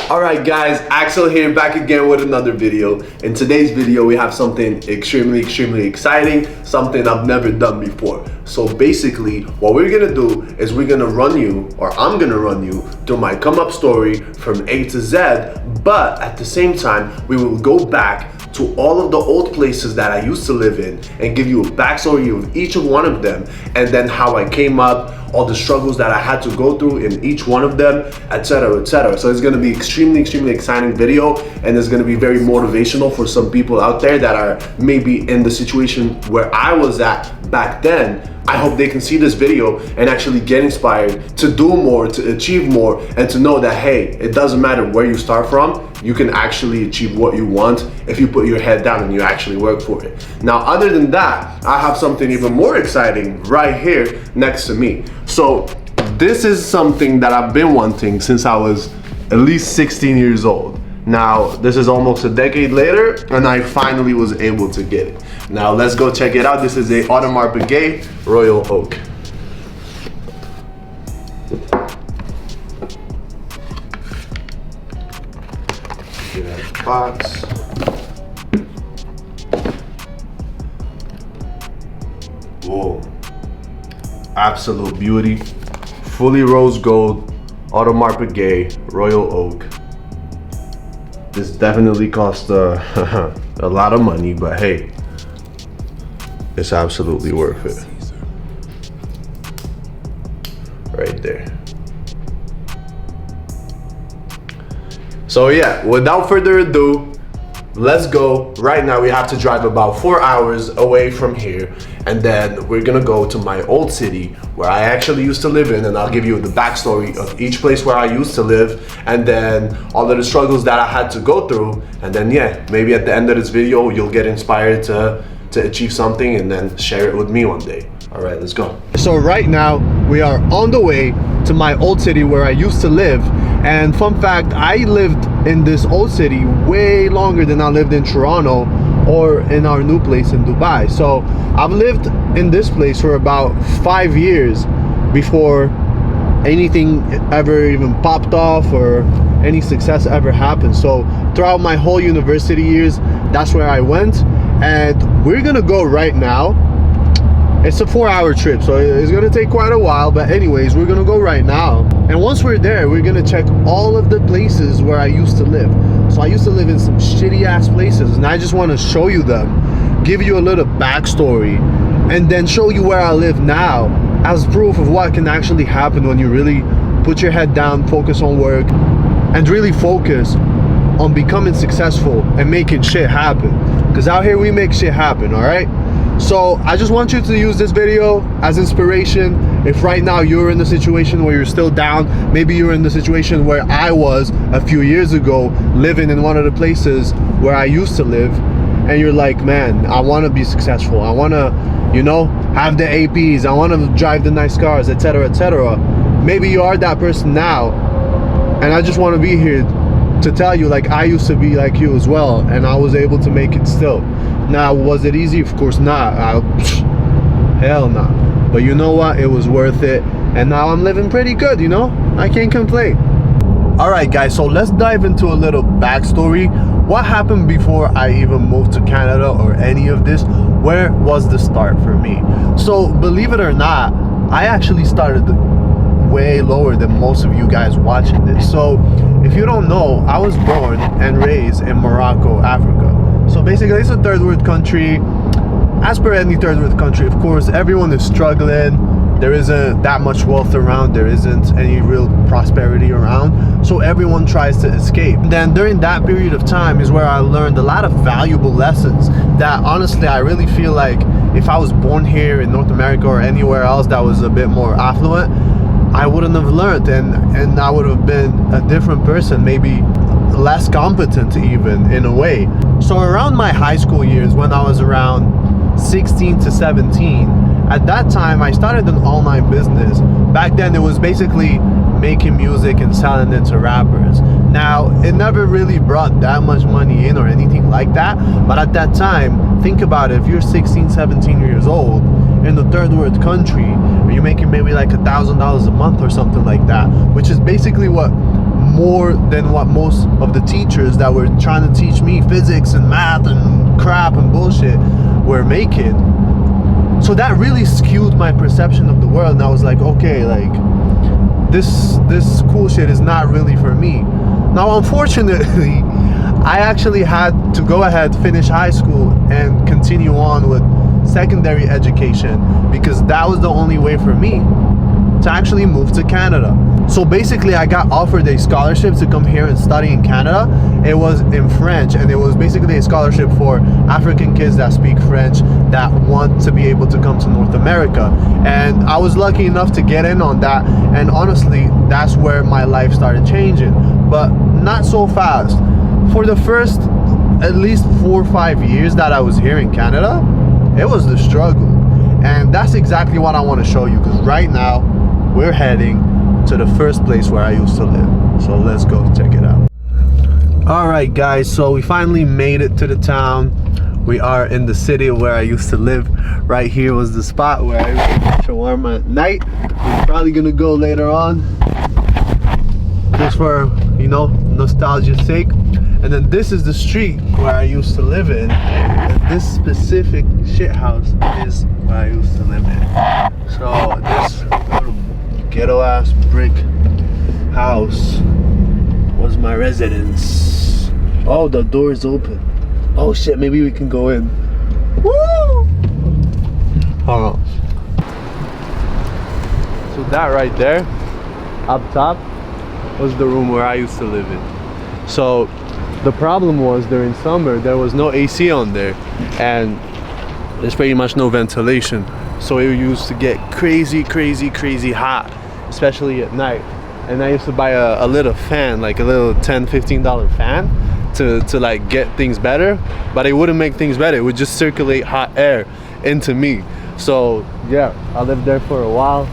Alright guys, Axel here, back again with another video. In today's video we have something extremely exciting, something I've never done before. So basically what we're gonna do is we're gonna run you, or I'm gonna run you through my come up story from A to Z, but at the same time we will go back to all of the old places that I used to live in and give you a backstory of each of one of them, and then how I came up, all the struggles that I had to go through in each one of them, etc, etc. So it's going to be extremely exciting video, and it's going to be very motivational for some people out there that are maybe in the situation where I was at back then. I hope they can see this video and actually get inspired to do more, to achieve more, and to know that, hey, it doesn't matter where you start from, you can actually achieve what you want if you put your head down and you actually work for it. Now, other than that, I have something even more exciting right here next to me. So this is something that I've been wanting since I was at least 16 years old. Now, this is almost a decade later, and I finally was able to get it. Now, let's go check it out. This is a Audemars Piguet Royal Oak. Get out the box. Whoa. Absolute beauty. Fully rose gold Audemars Piguet Royal Oak. This definitely cost a lot of money, but hey, it's absolutely worth it. Right there. So yeah, without further ado, let's go. Right now we have to drive about 4 hours away from here, and then we're gonna go to my old city where I actually used to live in, and I'll give you the backstory of each place where I used to live, and then all of the struggles that I had to go through, and then yeah, maybe at the end of this video you'll get inspired to achieve something and then share it with me one day. All right, let's go. So right now we are on the way to my old city where I used to live, and fun fact, I lived in this old city way longer than I lived in Toronto or in our new place in Dubai. So I've lived in this place for about 5 years before anything ever even popped off or any success ever happened. So throughout my whole university years, that's where I went, and we're gonna go right now. It's a 4-hour trip, so it's gonna take quite a while, but anyways, we're gonna go right now. And once we're there, we're gonna check all of the places where I used to live. So I used to live in some shitty ass places, and I just want to show you them, give you a little backstory, and then show you where I live now as proof of what can actually happen when you really put your head down, focus on work, and really focus on becoming successful and making shit happen. Because out here we make shit happen, all right? So I just want you to use this video as inspiration. If right now you're in the situation where you're still down, maybe you're in the situation where I was a few years ago, living in one of the places where I used to live, and you're like, man, I want to be successful, I want to, you know, have the APs, I want to drive the nice cars, etc, etc. Maybe you are that person now, and I just want to be here to tell you, like, I used to be like you as well, and I was able to make it still. Now, was it easy? Of course not. Hell no. But you know what? It was worth it, and now I'm living pretty good, you know? I can't complain. Alright guys, so let's dive into a little backstory. What happened before I even moved to Canada or any of this? Where was the start for me? So believe it or not, I actually started way lower than most of you guys watching this. So if you don't know, I was born and raised in Morocco, Africa. So basically it's a third world country. As per any third world country, of course, everyone is struggling. There isn't that much wealth around, there isn't any real prosperity around, so everyone tries to escape. And then during that period of time is where I learned a lot of valuable lessons that honestly I really feel like if I was born here in North America or anywhere else that was a bit more affluent, I wouldn't have learned, and I would have been a different person, maybe less competent even in a way. So around my high school years, when I was around 16 to 17, at that time I started an online business. Back then it was basically making music and selling it to rappers. Now, it never really brought that much money in or anything like that, but at that time, think about it, if you're 16, 17 years old in a third world country, you're making maybe like $1,000 a month or something like that, which is basically what more than what most of the teachers that were trying to teach me physics and math and crap and bullshit were making. So that really skewed my perception of the world, and I was like, okay, like this cool shit is not really for me. Now, unfortunately, I actually had to go ahead, finish high school, and continue on with secondary education, because that was the only way for me to actually move to Canada. So basically, I got offered a scholarship to come here and study in Canada. It was in French, and it was basically a scholarship for African kids that speak French that want to be able to come to North America. And I was lucky enough to get in on that, and honestly, that's where my life started changing, but not so fast. For the first at least 4 or 5 years that I was here in Canada, it was the struggle. And that's exactly what I want to show you, because right now we're heading to the first place where I used to live. So let's go check it out. All right, guys, so we finally made it to the town. We are in the city where I used to live. Right here was the spot where I used to get shawarma at night. We're probably gonna go later on, just for, you know, nostalgia's sake. And then this is the street where I used to live in, and this specific shit house is where I used to live in. So this little ghetto ass brick house was my residence. Oh, the door is open. Oh shit, maybe we can go in. Woo! Hold on. So that right there, up top, was the room where I used to live in. So the problem was, during summer there was no AC on there, and there's pretty much no ventilation, so it used to get crazy hot, especially at night. And I used to buy a little fan, like a little $10-15 fan to like get things better, but it wouldn't make things better. It would just circulate hot air into me. So yeah, I lived there for a while.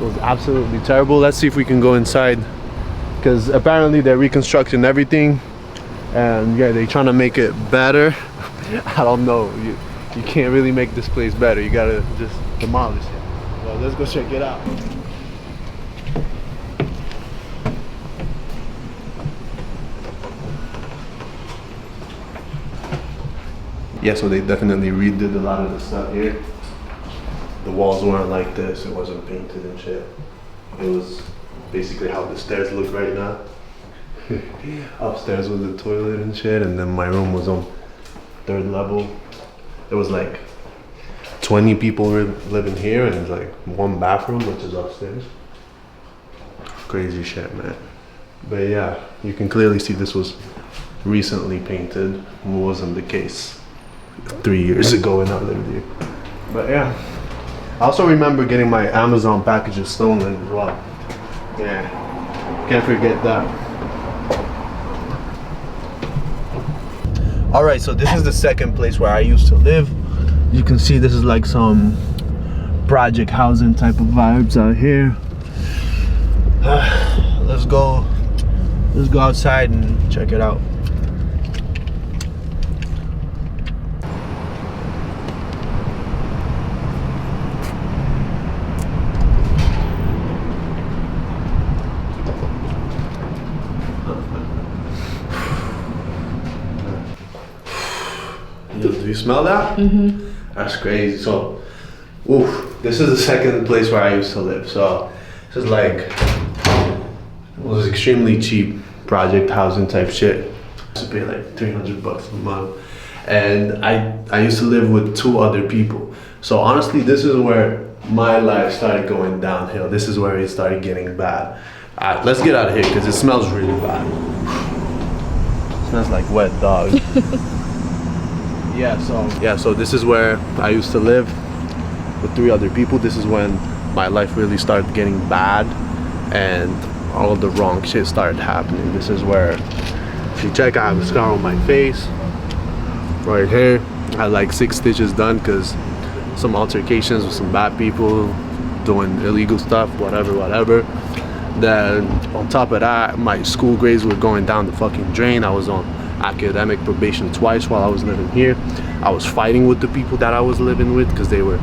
It was absolutely terrible. Let's see if we can go inside, because apparently they're reconstructing everything, and yeah, they're trying to make it better. I don't know, you can't really make this place better. You gotta just demolish it. Well, let's go check it out. Yeah, so they definitely redid a lot of the stuff here. The walls weren't like this, it wasn't painted and shit. It was basically how the stairs look right now. Upstairs was the toilet and shit, and then my room was on 3rd level. There was like 20 people living here, and there's like 1 bathroom, which is upstairs. Crazy shit, man. But yeah, you can clearly see this was recently painted. It wasn't the case 3 years ago when I lived here. But yeah, I also remember getting my Amazon packages stolen as well. Yeah, can't forget that. Alright, so this is the second place where I used to live. You can see this is like some project housing type of vibes out here. Let's go outside and check it out. Do you smell that? Mm-hmm. That's crazy. So, oof, this is the second place where I used to live. So, this is like, it was extremely cheap project housing type shit. I used to pay like $300 a month. And I used to live with 2 other people. So honestly, this is where my life started going downhill. This is where it started getting bad. Let's get out of here, because it smells really bad. It smells like wet dog. Yeah, so this is where I used to live with 3 other people. This is when my life really started getting bad and all of the wrong shit started happening. This is where, if you check, I have a scar on my face right here. I had like 6 stitches done because some altercations with some bad people doing illegal stuff, whatever. Then on top of that, my school grades were going down the fucking drain. I was on academic probation twice while I was living here. I was fighting with the people that I was living with because they were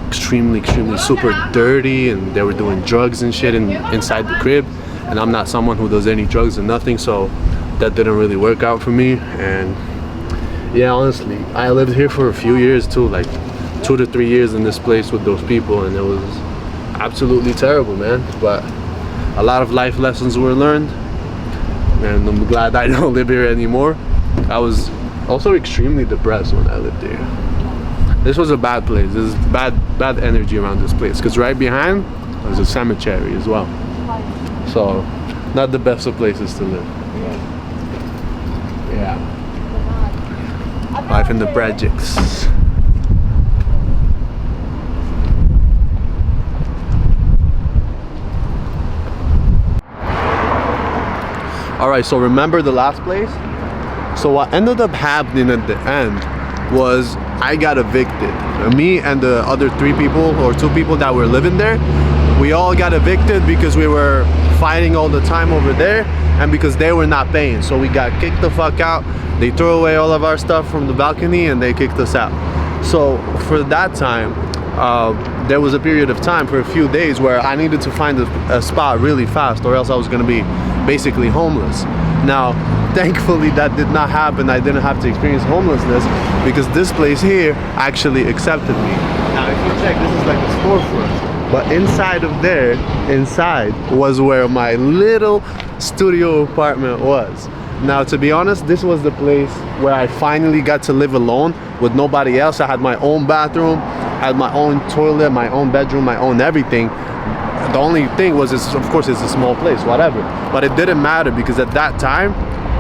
extremely super dirty, and they were doing drugs and shit inside the crib. and I'm not someone who does any drugs and nothing, so that didn't really work out for me. And yeah, honestly, I lived here for a few years too, like 2 to 3 years in this place with those people, and it was absolutely terrible, man. But a lot of life lessons were learned, and I'm glad I don't live here anymore. I was also extremely depressed when I lived here. This was a bad place. There's bad energy around this place, because right behind there's a cemetery as well. So not the best of places to live. Yeah. Life in the projects. Alright, so remember the last place? So what ended up happening at the end was I got evicted. Me and the other 3 people or 2 people that were living there, we all got evicted because we were fighting all the time over there, and because they were not paying. So we got kicked the fuck out. They threw away all of our stuff from the balcony and they kicked us out. So for that time, there was a period of time for a few days where I needed to find a spot really fast, or else I was gonna be basically homeless. Now, thankfully that did not happen. I didn't have to experience homelessness because this place here actually accepted me. Now, if you check, this is like a storefront, but inside of there, inside was where my little studio apartment was. Now, to be honest, this was the place where I finally got to live alone with nobody else. I had my own bathroom, I had my own toilet, my own bedroom, my own everything. The only thing was, of course, it's a small place, whatever. But it didn't matter because at that time,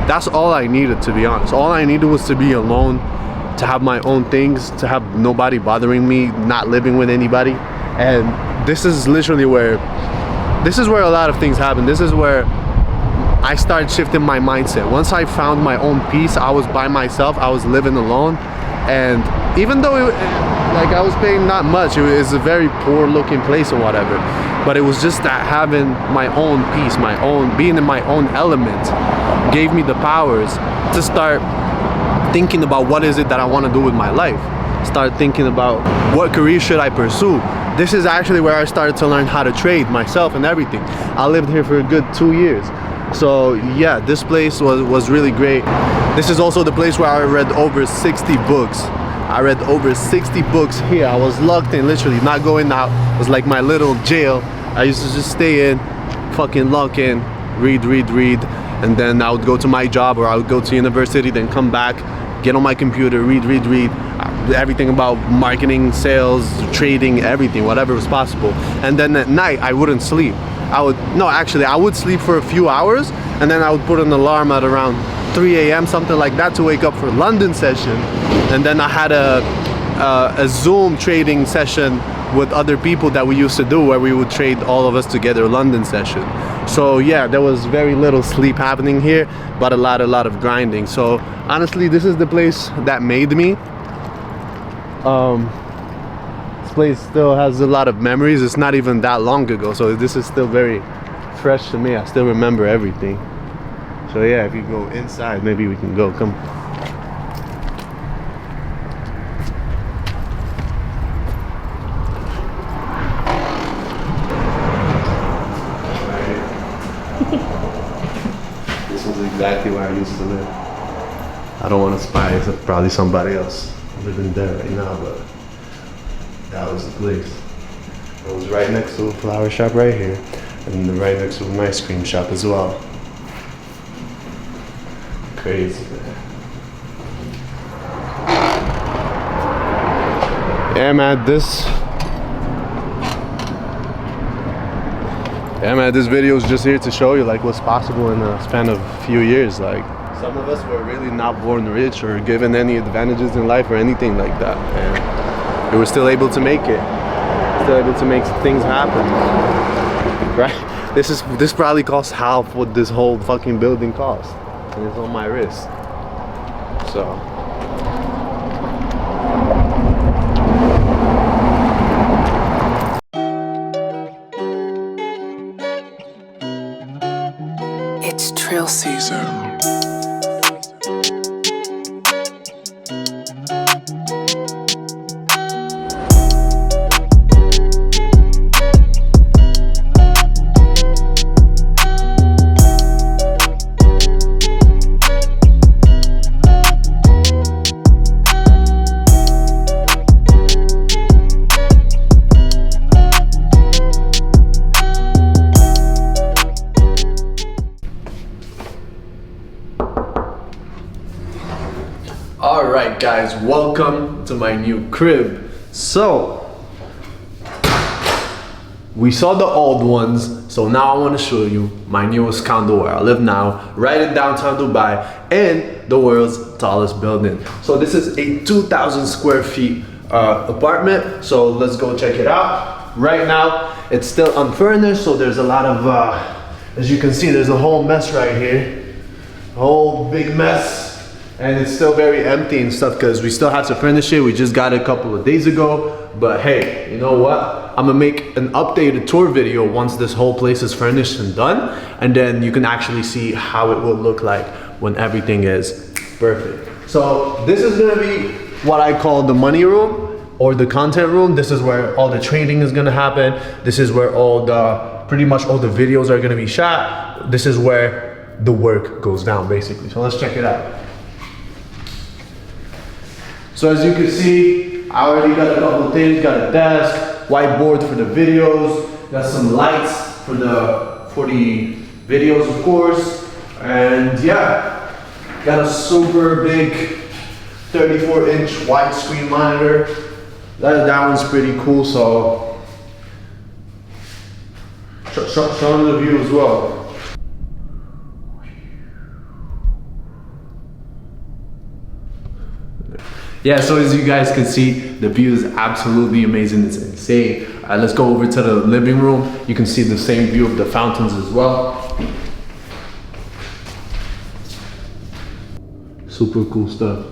that's all I needed, to be honest. All I needed was to be alone, to have my own things, to have nobody bothering me, not living with anybody. And this is literally where, a lot of things happen. This is where I started shifting my mindset. Once I found my own peace, I was by myself, I was living alone. And even though like I was paying not much, it was a very poor looking place or whatever, but it was just that having my own peace, my own, being in my own element, gave me the powers to start thinking about what is it that I want to do with my life. Start thinking about what career should I pursue. This is actually where I started to learn how to trade myself and everything. I lived here for a good 2 years. So yeah, this place was really great. This is also the place where I read over 60 books. I read over 60 books here. I was locked in, literally not going out. It was like my little jail. I used to just stay in, fucking lock in, read, and then I would go to my job, or I would go to university, then come back, get on my computer, read, everything about marketing, sales, trading, everything, whatever was possible. And then at night, I wouldn't sleep. I would sleep for a few hours, and then I would put an alarm at around 3 a.m., something like that, to wake up for London session. And then I had a Zoom trading session with other people that we used to do, where we would trade all of us together, London session. So yeah, there was very little sleep happening here, but a lot of grinding. So honestly, this is the place that made me. This place still has a lot of memories. It's not even that long ago, so this is still very fresh to me. I still remember everything. So yeah, if you go inside, maybe we can go. Come. This is exactly where I used to live. I don't want to spy. It's probably somebody else living there right now, but that was the place. It was right next to a flower shop right here, and right next to an ice cream shop as well. Crazy, man. Yeah, man, this video is just here to show you like what's possible in a span of a few years. Like, some of us were really not born rich or given any advantages in life or anything like that, and we were still able to make it, still able to make things happen, right? This probably cost half what this whole fucking building cost, and it's on my wrist. So it's Trill Season. Alright guys, welcome to my new crib. So, we saw the old ones, so now I want to show you my newest condo where I live now, right in downtown Dubai, in the world's tallest building. So this is a 2,000 square feet apartment, so let's go check it out. Right now, it's still unfurnished, so there's a lot of, as you can see, there's a whole mess right here. A whole big mess. And it's still very empty and stuff because we still have to furnish it. We just got it a couple of days ago. But hey, you know what? I'm gonna make an updated tour video once this whole place is furnished and done. And then you can actually see how it will look like when everything is perfect. So this is gonna be what I call the money room or the content room. This is where all the trading is gonna happen. This is where pretty much all the videos are gonna be shot. This is where the work goes down basically. So let's check it out. So as you can see, I already got a couple of things, got a desk, whiteboard for the videos, got some lights for the videos of course, and yeah, got a super big 34-inch widescreen monitor. That one's pretty cool, so show them the view as well. Yeah, so as you guys can see, the view is absolutely amazing. It's insane. Let's go over to the living room. You can see the same view of the fountains as well. Super cool stuff.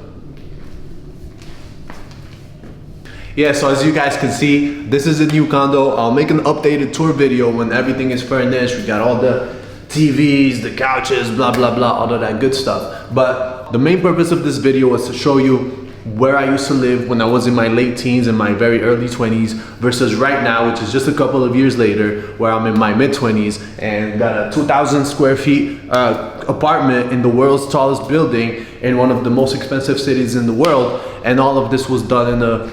Yeah, so as you guys can see, this is a new condo. I'll make an updated tour video when everything is furnished. We got all the TVs, the couches, blah, blah, blah, all of that good stuff. But the main purpose of this video was to show you where I used to live when I was in my late teens and my very early 20s versus right now, which is just a couple of years later, where I'm in my mid 20s and got a 2,000 square feet apartment in the world's tallest building in one of the most expensive cities in the world. And all of this was done in a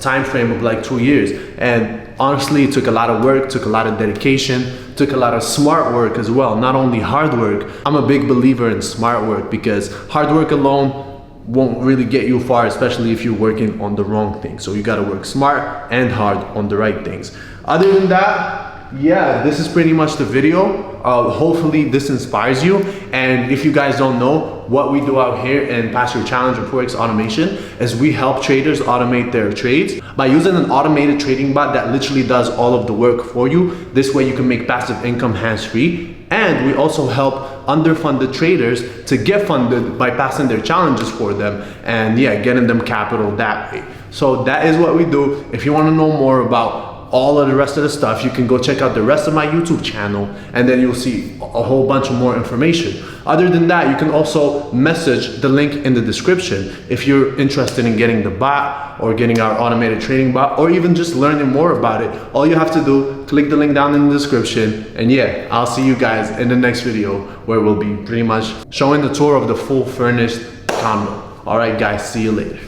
time frame of like 2 years. And honestly, it took a lot of work, took a lot of dedication, took a lot of smart work as well, not only hard work. I'm a big believer in smart work because hard work alone won't really get you far, especially if you're working on the wrong things. So you gotta work smart and hard on the right things. Other than that, yeah, this is pretty much the video. Hopefully this inspires you. And if you guys don't know, what we do out here in Pass Your Challenge or Forex Automation is we help traders automate their trades by using an automated trading bot that literally does all of the work for you. This way you can make passive income hands-free. And we also help underfunded traders to get funded by passing their challenges for them and yeah, getting them capital that way. So that is what we do. If you want to know more about all of the rest of the stuff, you can go check out the rest of my YouTube channel and then you'll see a whole bunch of more information. Other than that, you can also message the link in the description if you're interested in getting the bot or getting our automated trading bot or even just learning more about it. All you have to do, click the link down in the description, and yeah, I'll see you guys in the next video where we'll be pretty much showing the tour of the full furnished condo. All right guys, see you later.